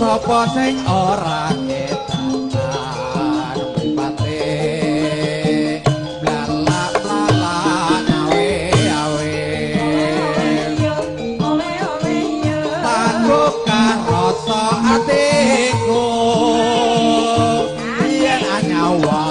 sapa sing ora ketangan mripate blalak blalak awe awe panggokan rasa atiku yen anyawa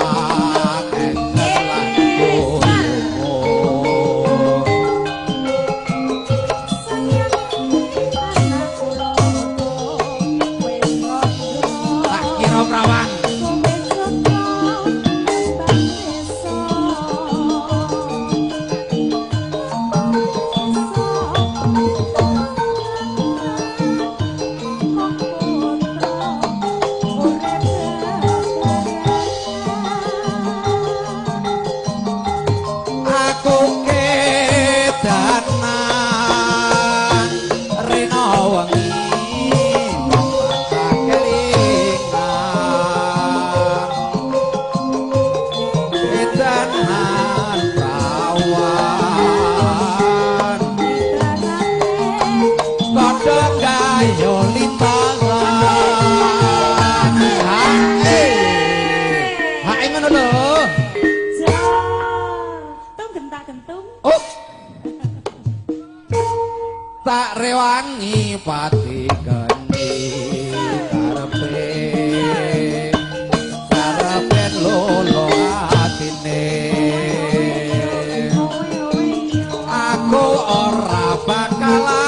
tak rewangi pati geni karepe lolo atine aku ora bakal